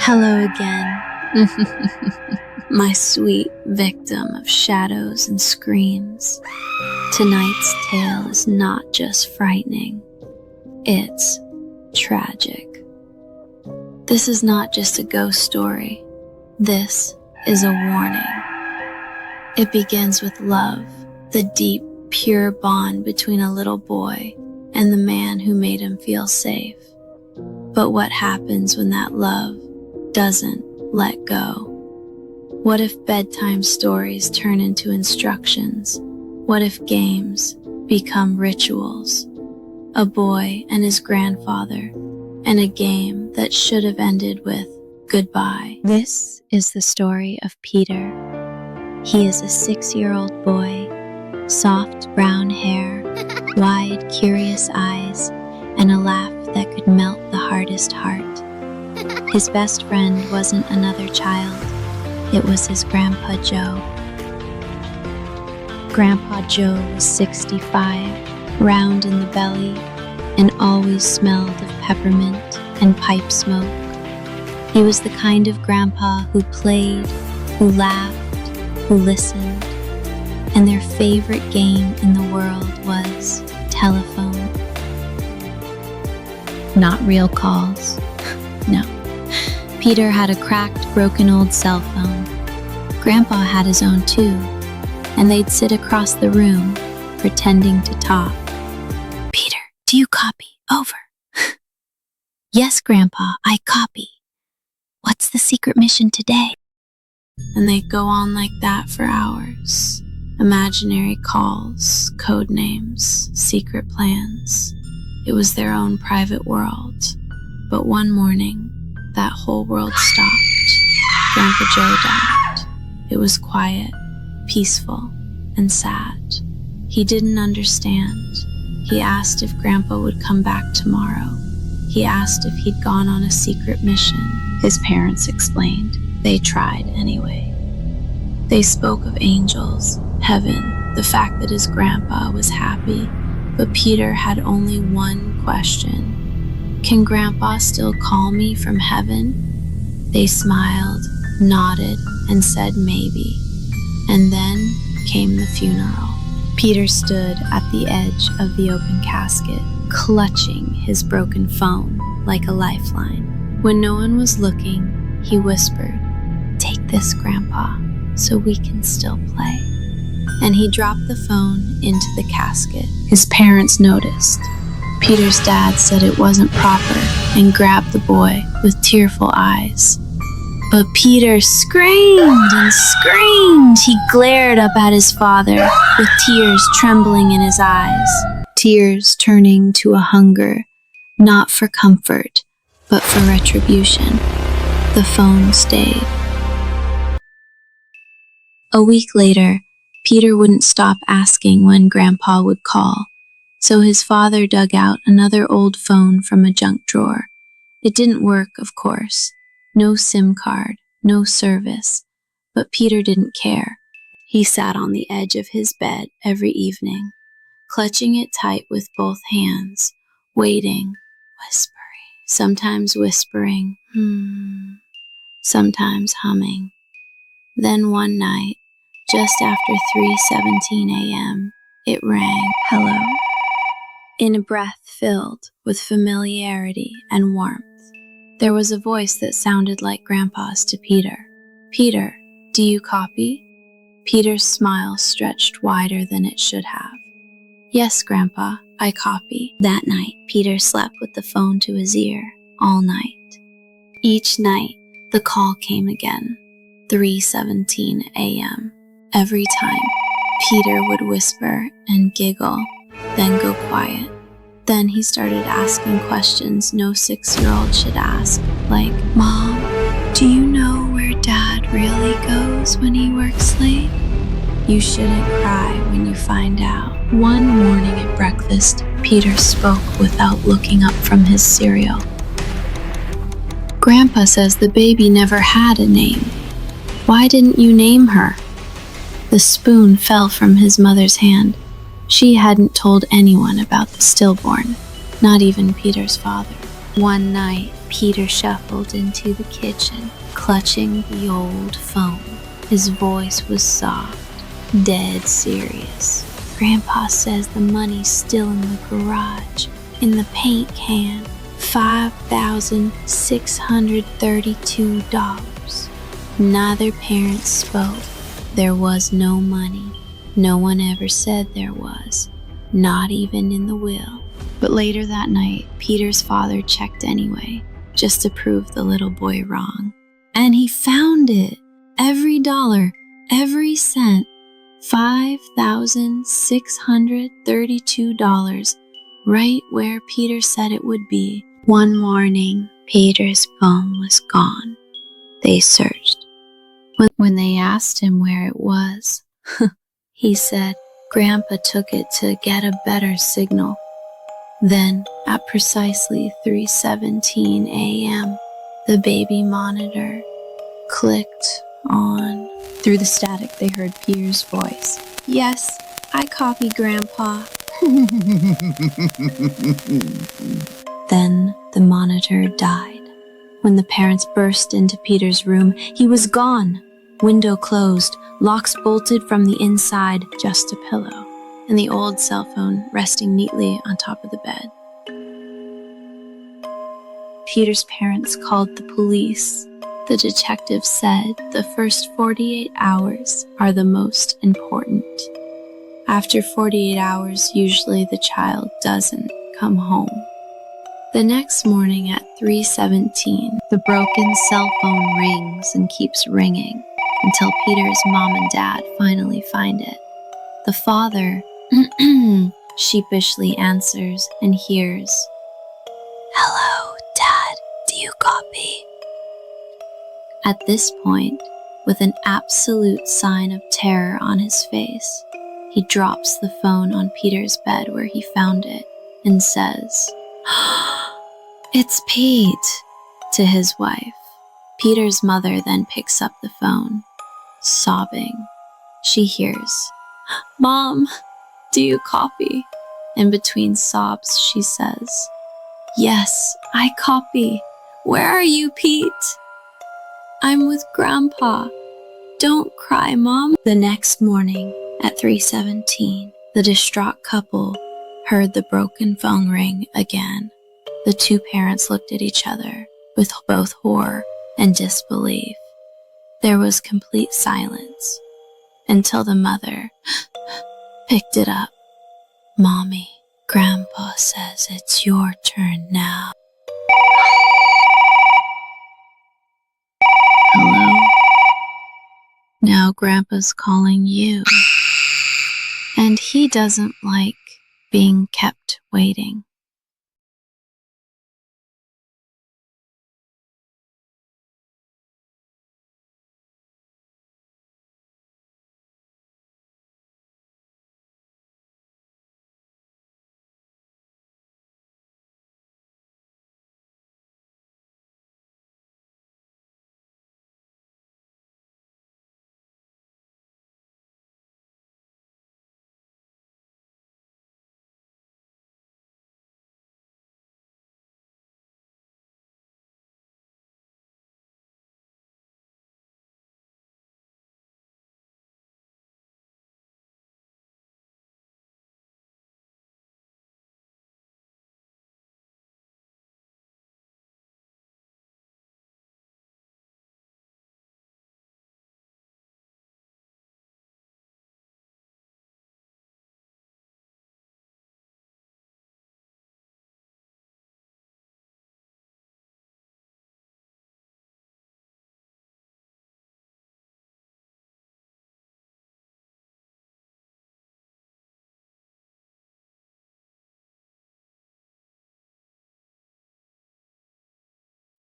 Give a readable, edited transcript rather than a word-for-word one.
Hello again, my sweet victim of shadows and screams. Tonight's tale is not just frightening, it's tragic. This is not just a ghost story, this is a warning. It begins with love, the deep, pure bond between a little boy and the man who made him feel safe. But what happens when that love doesn't let go? What if bedtime stories turn into instructions? What if games become rituals? A boy and his grandfather, and a game that should have ended with goodbye. This is the story of Peter. He is a 6-year-old boy, soft brown hair, wide, curious eyes, and a laugh that could melt the hardest heart. His best friend wasn't another child, it was his Grandpa Joe. Grandpa Joe was 65, round in the belly, and always smelled of peppermint and pipe smoke. He was the kind of grandpa who played, who laughed, who listened, and their favorite game in the world was telephone. Not real calls, no. Peter had a cracked, broken old cell phone. Grandpa had his own too, and they'd sit across the room, pretending to talk. "Peter, do you copy? Over." "Yes, Grandpa, I copy. What's the secret mission today?" And they'd go on like that for hours. Imaginary calls, code names, secret plans. It was their own private world. But one morning, that whole world stopped. Grandpa Joe died. It was quiet, peaceful, and sad. He didn't understand. He asked if Grandpa would come back tomorrow. He asked if he'd gone on a secret mission. His parents explained. They tried anyway. They spoke of angels, heaven, the fact that his grandpa was happy. But Peter had only one question. "Can Grandpa still call me from heaven?" They smiled, nodded, and said maybe. And then came the funeral. Peter stood at the edge of the open casket, clutching his broken phone like a lifeline. When no one was looking, he whispered, "Take this, Grandpa, so we can still play." And he dropped the phone into the casket. His parents noticed. Peter's dad said it wasn't proper and grabbed the boy with tearful eyes. But Peter screamed and screamed. He glared up at his father with tears trembling in his eyes. Tears turning to a hunger, not for comfort, but for retribution. The phone stayed. A week later, Peter wouldn't stop asking when Grandpa would call, so his father dug out another old phone from a junk drawer. It didn't work, of course. No SIM card, no service. But Peter didn't care. He sat on the edge of his bed every evening, clutching it tight with both hands, waiting, whispering, sometimes humming. Then one night, just after 3:17 a.m., it rang, "Hello?" in a breath filled with familiarity and warmth. There was a voice that sounded like Grandpa's to Peter. "Peter, do you copy?" Peter's smile stretched wider than it should have. "Yes, Grandpa, I copy." That night, Peter slept with the phone to his ear all night. Each night, the call came again, 3:17 a.m. Every time, Peter would whisper and giggle, then go quiet. Then he started asking questions no 6-year-old should ask, like, "Mom, do you know where Dad really goes when he works late? You shouldn't cry when you find out." One morning at breakfast, Peter spoke without looking up from his cereal. "Grandpa says the baby never had a name. Why didn't you name her?" The spoon fell from his mother's hand. She hadn't told anyone about the stillborn, not even Peter's father. One night, Peter shuffled into the kitchen, clutching the old phone. His voice was soft, dead serious. Grandpa says the money's still in the garage, in the paint can. $5,632. Neither parent spoke. There was no money. No one ever said there was, not even in the will. But later that night, Peter's father checked anyway, just to prove the little boy wrong. And he found it. Every dollar, every cent. $5,632, right where Peter said it would be. One morning, Peter's phone was gone. They searched. When they asked him where it was, he said Grandpa took it to get a better signal. Then, at precisely 3:17 a.m., the baby monitor clicked on. Through the static, they heard Peter's voice. "Yes, I copy, Grandpa." Then the monitor died. When the parents burst into Peter's room, he was gone. Window closed, locks bolted from the inside, just a pillow, and the old cell phone resting neatly on top of the bed. Peter's parents called the police. The detective said the first 48 hours are the most important. After 48 hours, usually the child doesn't come home. The next morning at 3:17, the broken cell phone rings and keeps ringing until Peter's mom and dad finally find it. The father sheepishly answers and hears, "Hello, Dad, do you copy?" At this point, with an absolute sign of terror on his face, he drops the phone on Peter's bed where he found it and says, "It's Pete," to his wife. Peter's mother then picks up the phone, sobbing. She hears, "Mom, do you copy?" In between sobs, she says, "Yes, I copy. Where are you, Pete?" "I'm with Grandpa. Don't cry, Mom." The next morning at 3:17, the distraught couple heard the broken phone ring again. The two parents looked at each other with both horror and disbelief. There was complete silence until the mother picked it up. "Mommy, Grandpa says it's your turn now." "Hello? Now Grandpa's calling you. And he doesn't like being kept waiting."